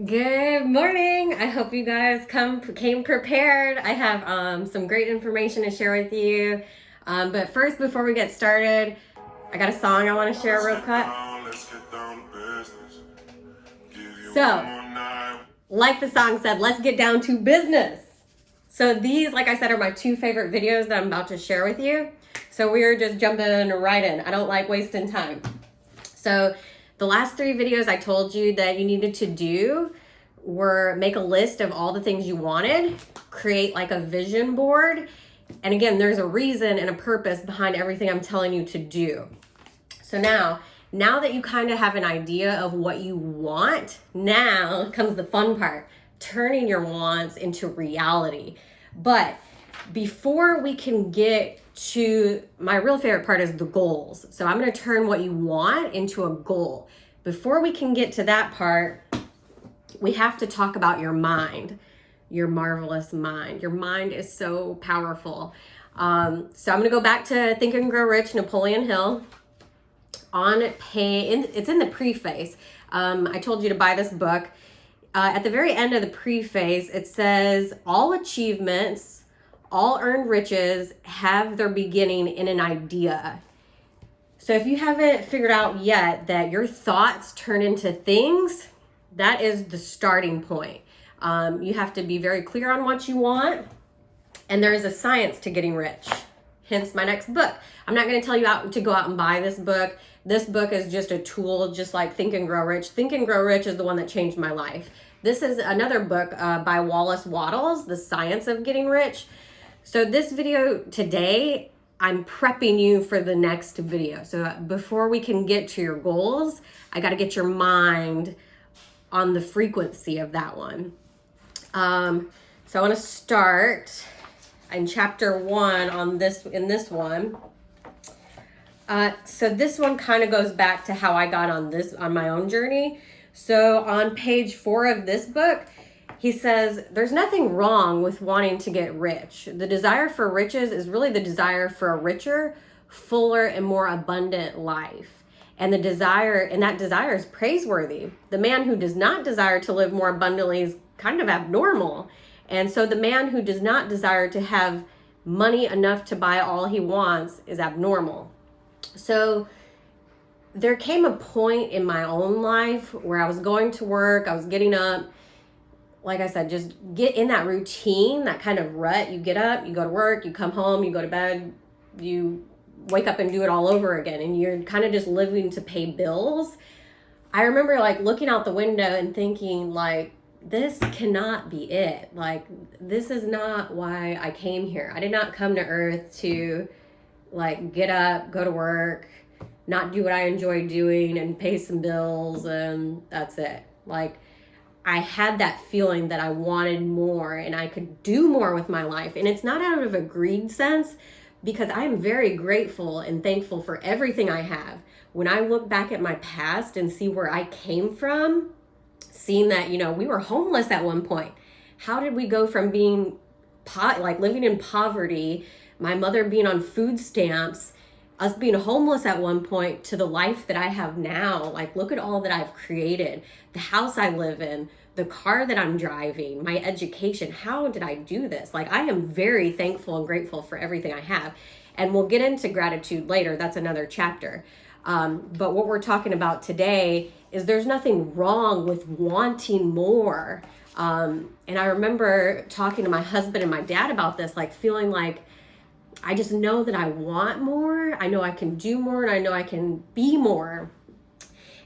Good morning. I hope you guys came prepared. I have some great information to share with you. But first, before we get started, I got a song I want to share real quick. So, like the song said, let's get down to business. So these, like I said, are my two favorite videos that I'm about to share with you. So we're just jumping right in. I don't like wasting time. So the last three videos I told you that you needed to do were make a list of all the things you wanted, create like a vision board. And again, there's a reason and a purpose behind everything I'm telling you to do. So now that you kind of have an idea of what you want, now comes the fun part, turning your wants into reality. But before we can get to my real favorite part is the goals. So I'm going to turn what you want into a goal. Before we can get to that part, we have to talk about your mind, your marvelous mind. Your mind is so powerful. So I'm going to go back to Think and Grow Rich, Napoleon Hill. It's in the preface. I told you to buy this book. At the very end of the preface, it says, all achievements, all earned riches have their beginning in an idea. So if you haven't figured out yet that your thoughts turn into things, that is the starting point. You have to be very clear on what you want, and there is a science to getting rich. Hence my next book. I'm not going to tell you to go out and buy this book. This book is just a tool, just like Think and Grow Rich. Think and Grow Rich is the one that changed my life. This is another book by Wallace Wattles, The Science of Getting Rich. So this video today, I'm prepping you for the next video. So before we can get to your goals, I got to get your mind on the frequency of that one. So I want to start in chapter 1 in this one. So this one kind of goes back to how I got on my own journey. So on page 4 of this book, he says, there's nothing wrong with wanting to get rich. The desire for riches is really the desire for a richer, fuller, and more abundant life. And that desire is praiseworthy. The man who does not desire to live more abundantly is kind of abnormal. And so the man who does not desire to have money enough to buy all he wants is abnormal. So there came a point in my own life where I was going to work, I was getting up, like I said, just get in that routine, that kind of rut. You get up, you go to work, you come home, you go to bed, you wake up and do it all over again, and you're kind of just living to pay bills. I remember like looking out the window and thinking like, this cannot be it. Like, this is not why I came here. I did not come to earth to like get up, go to work, not do what I enjoy doing and pay some bills and that's it. Like, I had that feeling that I wanted more and I could do more with my life. And it's not out of a greed sense, because I am very grateful and thankful for everything I have. When I look back at my past and see where I came from, seeing that, we were homeless at one point. How did we go from being living in poverty, my mother being on food stamps, us being homeless at one point, to the life that I have now? Like, look at all that I've created, the house I live in, the car that I'm driving, my education. How did I do this? Like, I am very thankful and grateful for everything I have. And we'll get into gratitude later. That's another chapter. But what we're talking about today is there's nothing wrong with wanting more. And I remember talking to my husband and my dad about this, like feeling like, I just know that I want more. I know I can do more, and I know I can be more.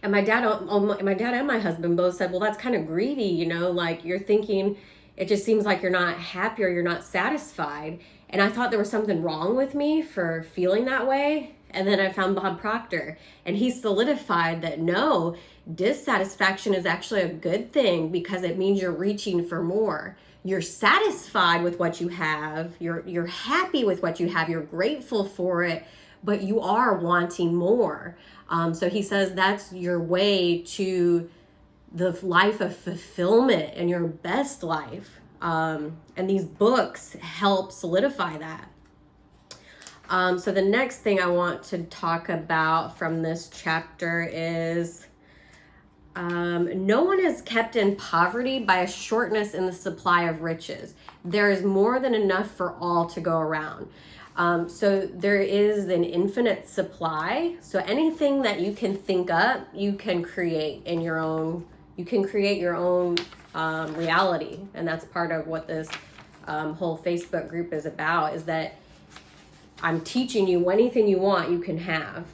And my dad and my husband both said, well, that's kind of greedy, like you're thinking, it just seems like you're not happy or you're not satisfied. And I thought there was something wrong with me for feeling that way. And then I found Bob Proctor, and he solidified that no, dissatisfaction is actually a good thing, because it means you're reaching for more. You're satisfied with what you have. You're happy with what you have. You're grateful for it, but you are wanting more. So he says that's your way to the life of fulfillment and your best life. And these books help solidify that. So the next thing I want to talk about from this chapter is No one is kept in poverty by a shortness in the supply of riches. There is more than enough for all to go around. So there is an infinite supply. So anything that you can think up, you can create in your own. You can create your own reality, and that's part of what this whole Facebook group is about. Is that I'm teaching you anything you want, you can have.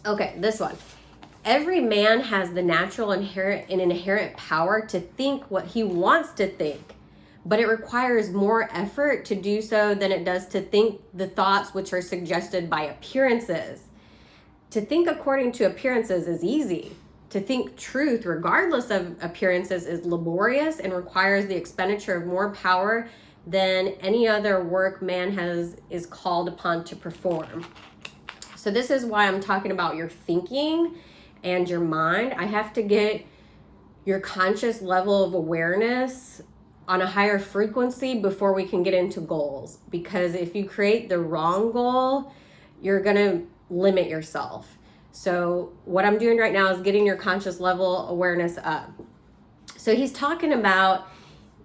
Okay, this one. Every man has the natural inherent power to think what he wants to think, but it requires more effort to do so than it does to think the thoughts which are suggested by appearances. To think according to appearances is easy. To think truth regardless of appearances is laborious and requires the expenditure of more power than any other work man is called upon to perform. So this is why I'm talking about your thinking and your mind. I have to get your conscious level of awareness on a higher frequency before we can get into goals. Because if you create the wrong goal, you're going to limit yourself. So what I'm doing right now is getting your conscious level awareness up. So he's talking about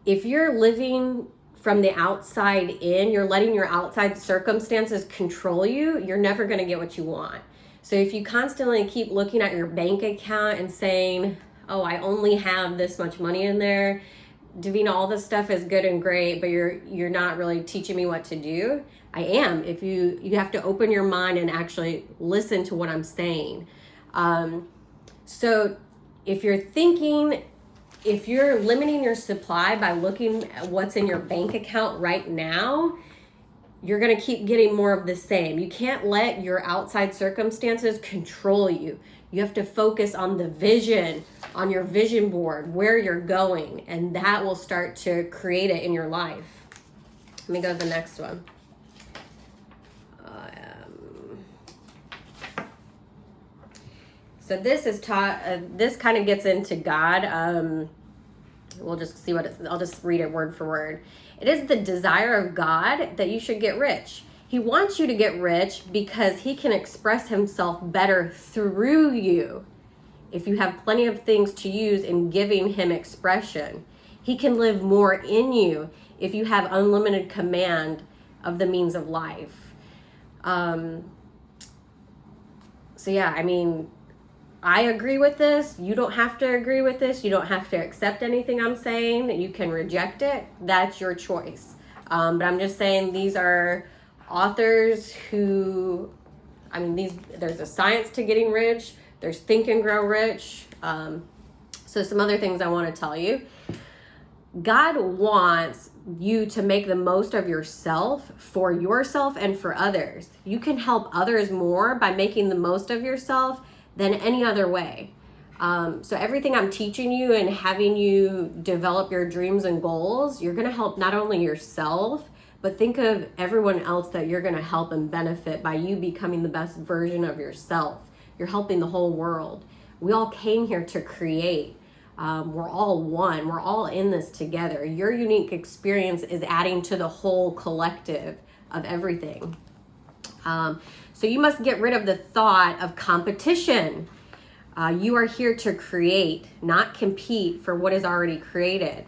if you're living from the outside in, you're letting your outside circumstances control you, you're never going to get what you want. So if you constantly keep looking at your bank account and saying, oh, I only have this much money in there, Davina, all this stuff is good and great, but you're not really teaching me what to do. I am. If you have to open your mind and actually listen to what I'm saying. So if you're limiting your supply by looking at what's in your bank account right now, you're going to keep getting more of the same. You can't let your outside circumstances control you. You have to focus on the vision, on your vision board, where you're going, and that will start to create it in your life. Let me go to the next one. So this is this kind of gets into God. We'll just see what I'll just read it word for word. It is the desire of God that you should get rich. He wants you to get rich because he can express himself better through you. If you have plenty of things to use in giving him expression, he can live more in you if you have unlimited command of the means of life. So yeah, I mean, I agree with this. You don't have to agree with this. You don't have to accept anything I'm saying. You can reject it. That's your choice. But I'm just saying these are authors who, there's a science to getting rich. There's Think and Grow Rich. So some other things I want to tell you. God wants you to make the most of yourself for yourself and for others. You can help others more by making the most of yourself than any other way. So everything I'm teaching you and having you develop your dreams and goals, you're going to help not only yourself, but think of everyone else that you're going to help and benefit by you becoming the best version of yourself. You're helping the whole world. We all came here to create. We're all one. We're all in this together. Your unique experience is adding to the whole collective of everything. So you must get rid of the thought of competition. You are here to create, not compete for what is already created.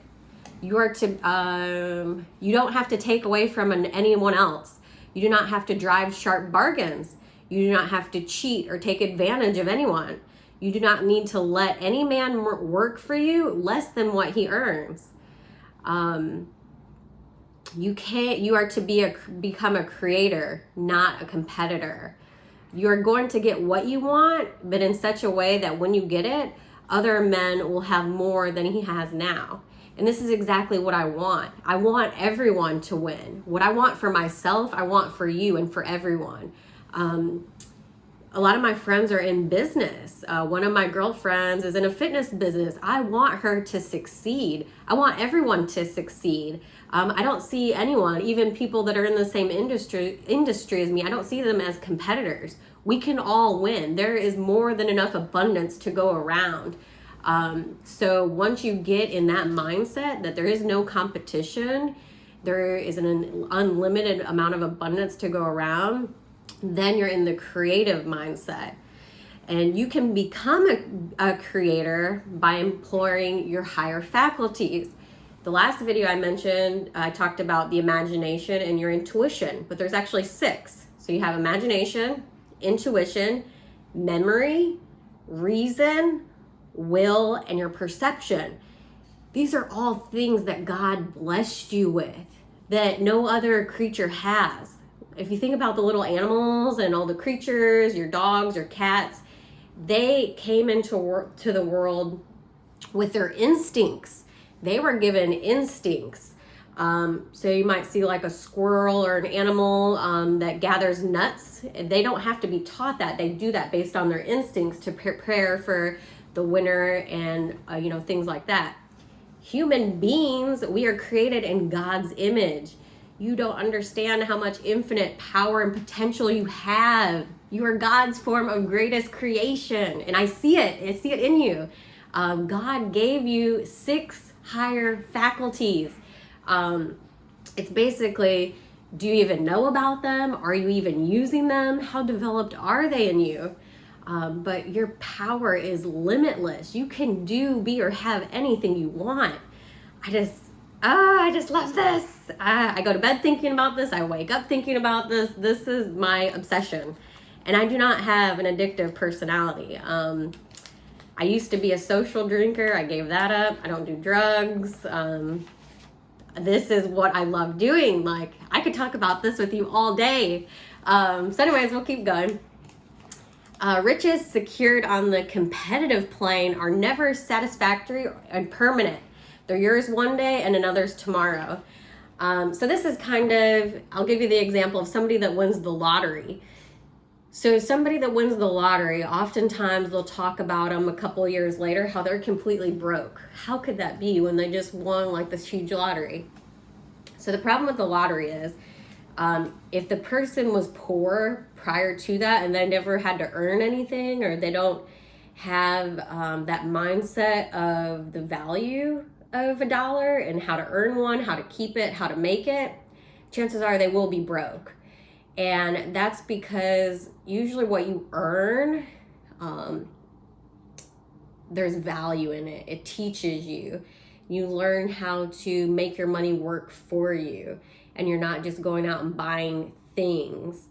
You are to. You don't have to take away from anyone else. You do not have to drive sharp bargains. You do not have to cheat or take advantage of anyone. You do not need to let any man work for you less than what he earns. You are to become a creator, not a competitor. You're going to get what you want, but in such a way that when you get it, other men will have more than he has now. And this is exactly what I want. I want everyone to win. What I want for myself, I want for you and for everyone. A lot of my friends are in business. One of my girlfriends is in a fitness business. I want her to succeed. I want everyone to succeed. I don't see anyone, even people that are in the same industry as me, I don't see them as competitors. We can all win. There is more than enough abundance to go around. So once you get in that mindset that there is no competition, there is an unlimited amount of abundance to go around, then you're in the creative mindset. And you can become a creator by employing your higher faculties. The last video I mentioned, I talked about the imagination and your intuition, but there's actually 6. So you have imagination, intuition, memory, reason, will, and your perception. These are all things that God blessed you with that no other creature has. If you think about the little animals and all the creatures, your dogs or cats, they came into the world with their instincts. They were given instincts. So you might see like a squirrel or an animal that gathers nuts. They don't have to be taught that. They do that based on their instincts to prepare for the winter and things like that. Human beings, we are created in God's image. You don't understand how much infinite power and potential you have. You are God's form of greatest creation. And I see it. I see it in you. God gave you 6 higher faculties. It's basically, do you even know about them? Are you even using them? How developed are they in you? But your power is limitless. You can do, be, or have anything you want. I just love this. I go to bed thinking about this. I wake up thinking about this. This is my obsession. And I do not have an addictive personality. I used to be a social drinker. I gave that up. I don't do drugs. This is what I love doing. Like, I could talk about this with you all day. So anyways, we'll keep going. Riches secured on the competitive plane are never satisfactory and permanent. They're yours one day and another's tomorrow. So this is kind of, I'll give you the example of somebody that wins the lottery. So somebody that wins the lottery, oftentimes they'll talk about them a couple years later, how they're completely broke. How could that be when they just won like this huge lottery? So the problem with the lottery is, if the person was poor prior to that and they never had to earn anything, or they don't have that mindset of the value of a dollar and how to earn one, how to keep it, how to make it, chances are they will be broke. And that's because usually what you earn, there's value in it. It teaches you. You learn how to make your money work for you, and you're not just going out and buying things.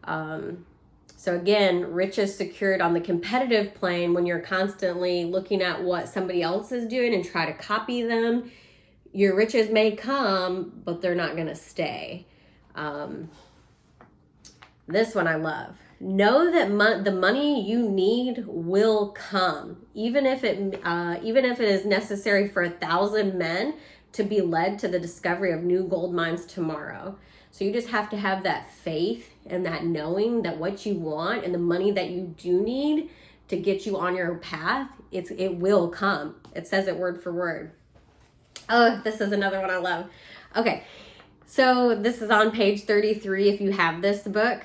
So again, riches secured on the competitive plane, when you're constantly looking at what somebody else is doing and try to copy them, your riches may come, but they're not going to stay. This one I love. Know that the money you need will come, even if it is necessary for 1,000 men to be led to the discovery of new gold mines tomorrow. So you just have to have that faith and that knowing that what you want and the money that you do need to get you on your path, it will come. It says it word for word. Oh, this is another one I love. Okay, so this is on page 33 if you have this book.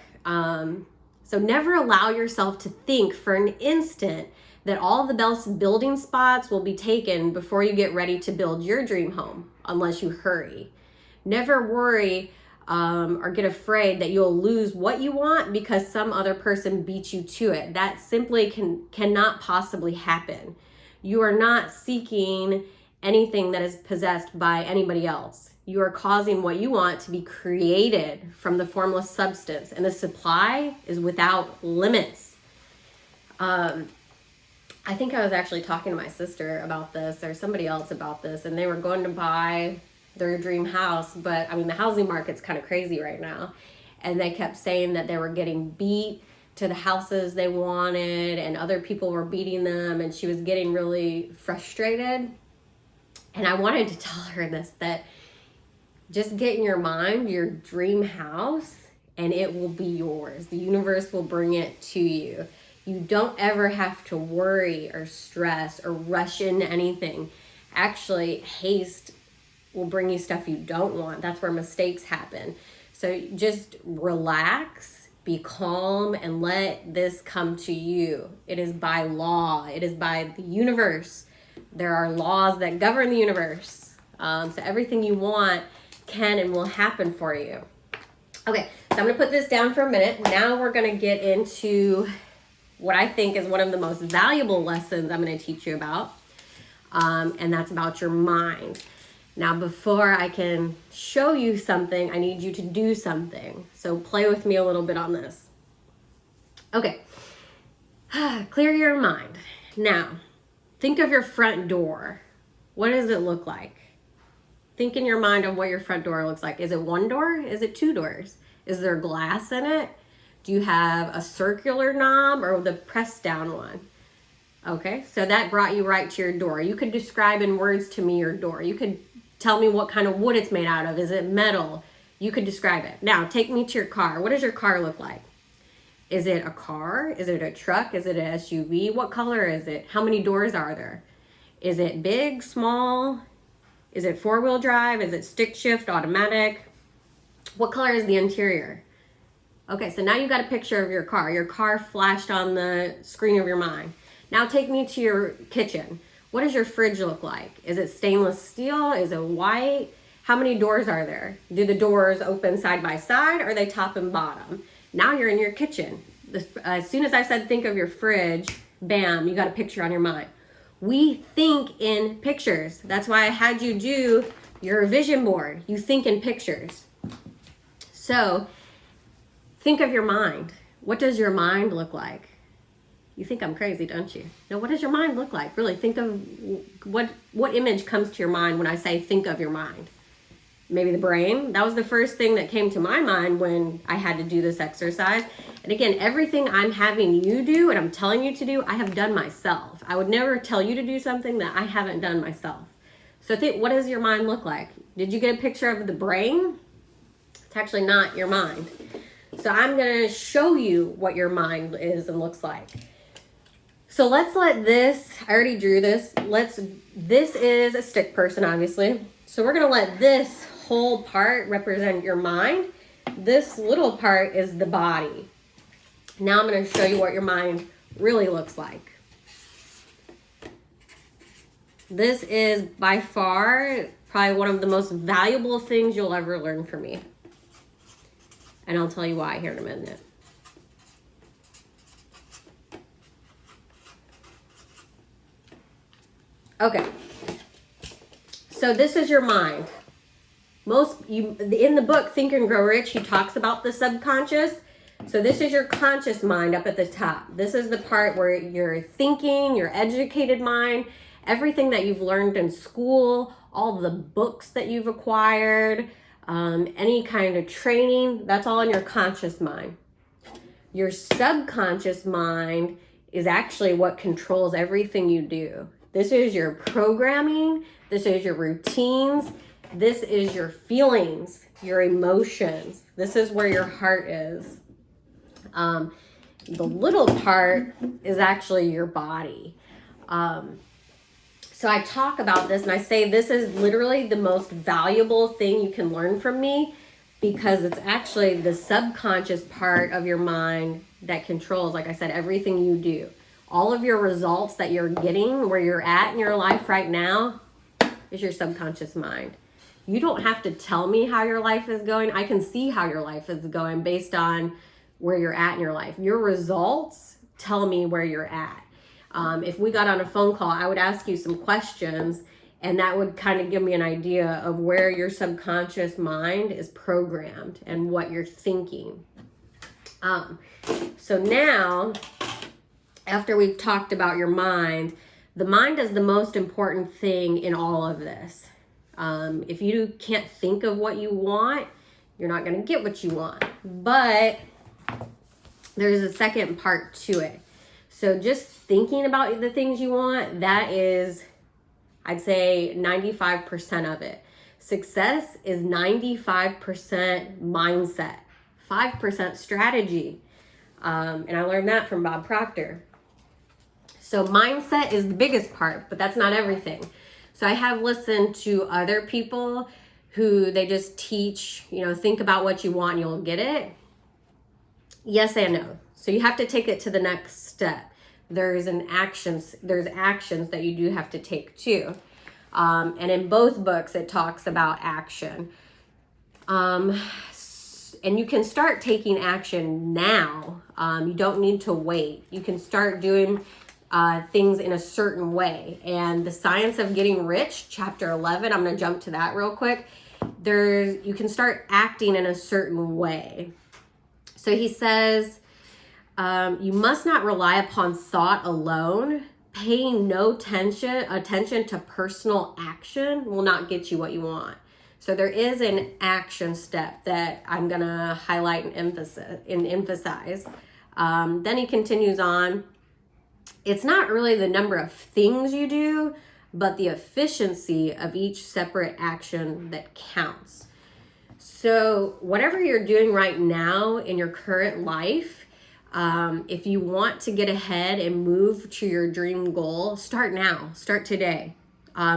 So never allow yourself to think for an instant that all the best building spots will be taken before you get ready to build your dream home, unless you hurry. Never worry or get afraid that you'll lose what you want because some other person beat you to it. That simply cannot possibly happen. You are not seeking anything that is possessed by anybody else. You are causing what you want to be created from the formless substance, and the supply is without limits. I think I was actually talking to my sister about this, or somebody else about this, and they were going to buy their dream house, but I mean, the housing market's kind of crazy right now, and they kept saying that they were getting beat to the houses they wanted, and other people were beating them, and she was getting really frustrated. And I wanted to tell her this, that just get in your mind your dream house and it will be yours. The universe will bring it to you. You don't ever have to worry or stress or rush into anything. Actually, haste will bring you stuff you don't want. That's where mistakes happen. So just relax, be calm, and let this come to you. It is by law. It is by the universe. There are laws that govern the universe. So everything you want can and will happen for you. Okay, so I'm going to put this down for a minute. Now we're going to get into what I think is one of the most valuable lessons I'm going to teach you about. And that's about your mind. Now, before I can show you something, I need you to do something. So play with me a little bit on this. Okay. Clear your mind. Now, think of your front door. What does it look like? Think in your mind of what your front door looks like. Is it one door? Is it two doors? Is there glass in it? Do you have a circular knob or the press down one? Okay, so that brought you right to your door. You could describe in words to me your door. You could tell me what kind of wood it's made out of. Is it metal? You could describe it. Now, take me to your car. What does your car look like? Is it a car? Is it a truck? Is it an SUV? What color is it? How many doors are there? Is it big, small? Is it four-wheel drive? Is it stick shift, automatic? What color is the interior? Okay, so now you got a picture of your car. Your car flashed on the screen of your mind. Now take me to your kitchen. What does your fridge look like? Is it stainless steel? Is it white? How many doors are there? Do the doors open side by side or are they top and bottom? Now you're in your kitchen. As soon as I said think of your fridge, bam, you got a picture on your mind. We think in pictures. That's why I had you do your vision board. You think in pictures. So think of your mind. What does your mind look like? You think I'm crazy, don't you? Now, what does your mind look like? Really think of what image comes to your mind when I say think of your mind. Maybe the brain. That was the first thing that came to my mind when I had to do this exercise. And again, everything I'm having you do and I'm telling you to do, I have done myself. I would never tell you to do something that I haven't done myself. So think, what does your mind look like? Did you get a picture of the brain? It's actually not your mind. So I'm going to show you what your mind is and looks like. So let's let this, I already drew this. This is a stick person, obviously. So we're going to let this whole part represent your mind. This little part is the body. Now I'm going to show you what your mind really looks like. This is by far probably one of the most valuable things you'll ever learn from me. And I'll tell you why here in a minute. Okay. So this is your mind. In the book Think and Grow Rich, he talks about the subconscious. So this is your conscious mind up at the top. This is the part where you're thinking, your educated mind, everything that you've learned in school, all the books that you've acquired, any kind of training, that's all in your conscious mind. Your subconscious mind is actually what controls everything you do. This is your programming. This is your routines. This is your feelings, your emotions. This is where your heart is. The little part is actually your body. So I talk about this and I say this is literally the most valuable thing you can learn from me because it's actually the subconscious part of your mind that controls, like I said, everything you do. All of your results that you're getting, where you're at in your life right now, is your subconscious mind. You don't have to tell me how your life is going. I can see how your life is going based on where you're at in your life. Your results tell me where you're at. If we got on a phone call, I would ask you some questions and that would kind of give me an idea of where your subconscious mind is programmed and what you're thinking. So now, after we've talked about your mind, the mind is the most important thing in all of this. If you can't think of what you want, you're not going to get what you want. But there's a second part to it. So just thinking about the things you want, that is, I'd say 95% of it. Success is 95% mindset, 5% strategy. And I learned that from Bob Proctor. So mindset is the biggest part, but that's not everything. So I have listened to other people who they just teach, think about what you want and you'll get it. Yes and no. So you have to take it to the next step. There's actions that you do have to take too. And in both books, it talks about action. and you can start taking action now. You don't need to wait. You can start doing things in a certain way. And the Science of Getting Rich, chapter 11, I'm going to jump to that real quick. You can start acting in a certain way. So he says, you must not rely upon thought alone. Paying no attention to personal action will not get you what you want. So there is an action step that I'm going to highlight and emphasize. Then he continues on. It's not really the number of things you do, but the efficiency of each separate action that counts. So whatever you're doing right now in your current life, if you want to get ahead and move to your dream goal, start now. Start today.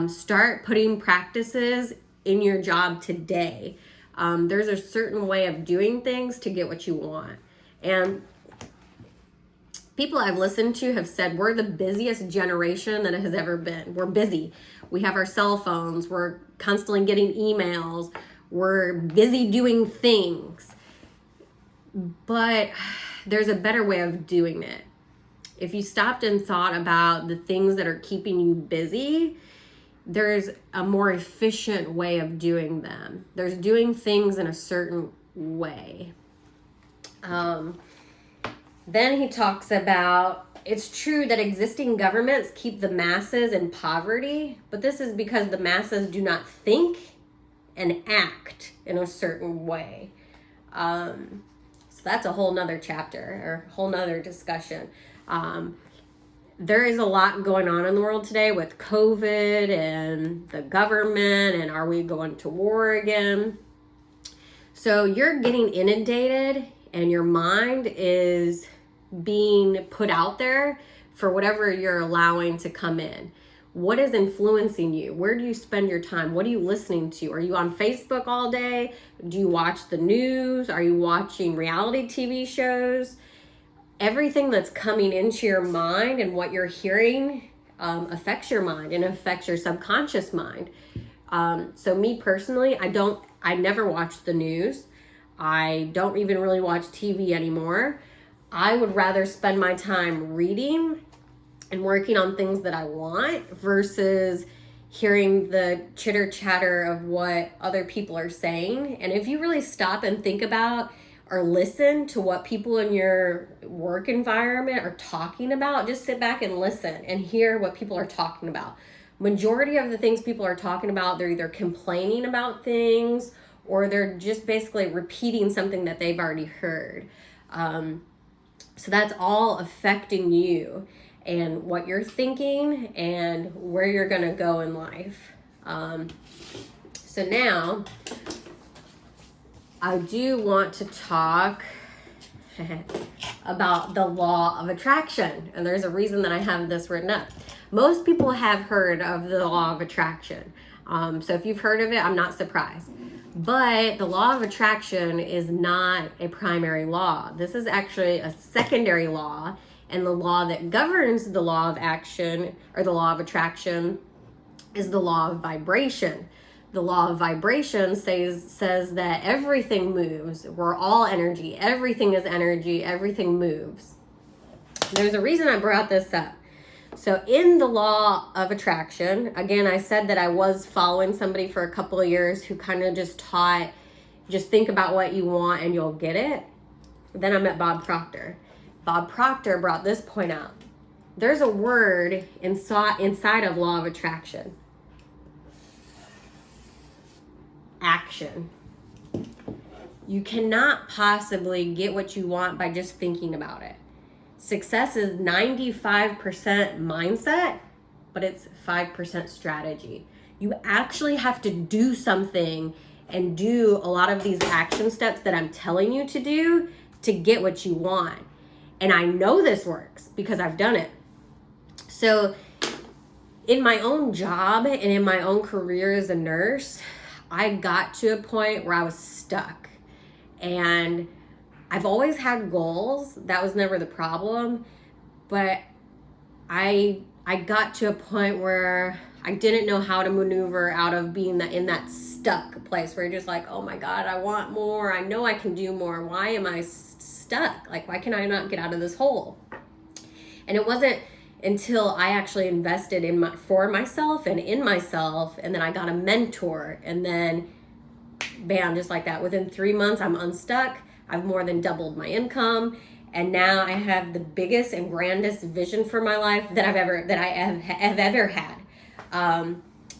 Start putting practices in your job today. There's a certain way of doing things to get what you want. And people I've listened to have said we're the busiest generation that has ever been. We're busy. We have our cell phones. We're constantly getting emails. We're busy doing things. But there's a better way of doing it. If you stopped and thought about the things that are keeping you busy, there's a more efficient way of doing them. There's doing things in a certain way. Then he talks about, it's true that existing governments keep the masses in poverty, but this is because the masses do not think and act in a certain way. So that's a whole nother chapter or whole nother discussion. There is a lot going on in the world today with COVID and the government, and are we going to war again? So you're getting inundated and your mind is being put out there for whatever you're allowing to come in. What is influencing you? Where do you spend your time? What are you listening to? Are you on Facebook all day? Do you watch the news? Are you watching reality TV shows? Everything that's coming into your mind and what you're hearing affects your mind and affects your subconscious mind. So me personally, I never watch the news. I don't even really watch TV anymore. I would rather spend my time reading and working on things that I want versus hearing the chitter chatter of what other people are saying. And if you really stop and think about or listen to what people in your work environment are talking about, just sit back and listen and hear what people are talking about. Majority of the things people are talking about, they're either complaining about things or they're just basically repeating something that they've already heard. So that's all affecting you and what you're thinking and where you're going to go in life. So now I do want to talk about the law of attraction. And there's a reason that I have this written up. Most people have heard of the law of attraction. So if you've heard of it, I'm not surprised. But the law of attraction is not a primary law. This is actually a secondary law. And the law that governs the law of action or the law of attraction is the law of vibration. The law of vibration says that everything moves. We're all energy. Everything is energy. Everything moves. There's a reason I brought this up. So in the law of attraction, again, I said that I was following somebody for a couple of years who kind of just taught, just think about what you want and you'll get it. Then I met Bob Proctor. Bob Proctor brought this point out. There's a word inside of law of attraction. Action. You cannot possibly get what you want by just thinking about it. Success is 95% mindset, but it's 5% strategy. You actually have to do something and do a lot of these action steps that I'm telling you to do to get what you want. And I know this works because I've done it. So in my own job and in my own career as a nurse, I got to a point where I was stuck. And I've always had goals. That was never the problem. But I got to a point where I didn't know how to maneuver out of being in that stuck place where you're just like, oh my God, I want more. I know I can do more. Why am I stuck? Like, why can I not get out of this hole? And it wasn't until I actually invested for myself and in myself, and then I got a mentor, and then bam, just like that, within 3 months I'm unstuck. I've more than doubled my income, and now I have the biggest and grandest vision for my life that I have ever had.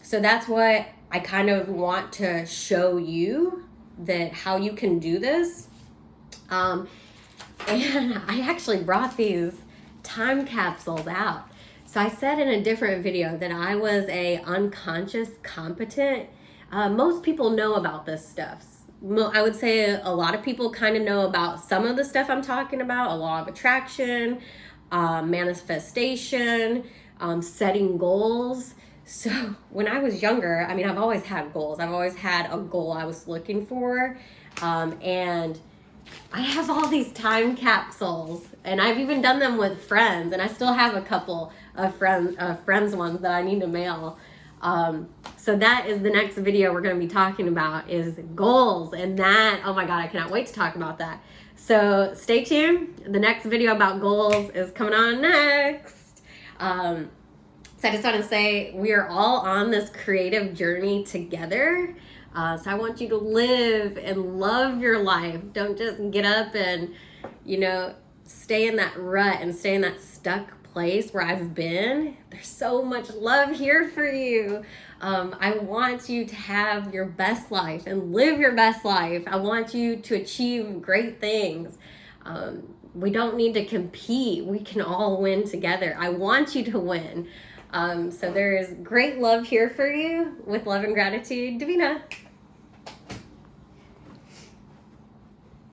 So that's what I kind of want to show you, that how you can do this. And I actually brought these time capsules out. So I said in a different video that I was a unconscious competent. Most people know about this stuff. I would say a lot of people kind of know about some of the stuff I'm talking about: a law of attraction, manifestation, setting goals. So when I was younger, I mean, I've always had goals. I've always had a goal I was looking for. And I have all these time capsules, and I've even done them with friends, and I still have a couple of friends ones that I need to mail. So that is the next video we're going to be talking about, is goals. And that, oh my God, I cannot wait to talk about that. So stay tuned. The next video about goals is coming on next. So I just want to say we are all on this creative journey together. So I want you to live and love your life. Don't just get up and, stay in that rut and stay in that stuck place where I've been. There's so much love here for you. I want you to have your best life and live your best life. I want you to achieve great things. We don't need to compete. We can all win together. I want you to win. So there is great love here for you. With love and gratitude, Davina.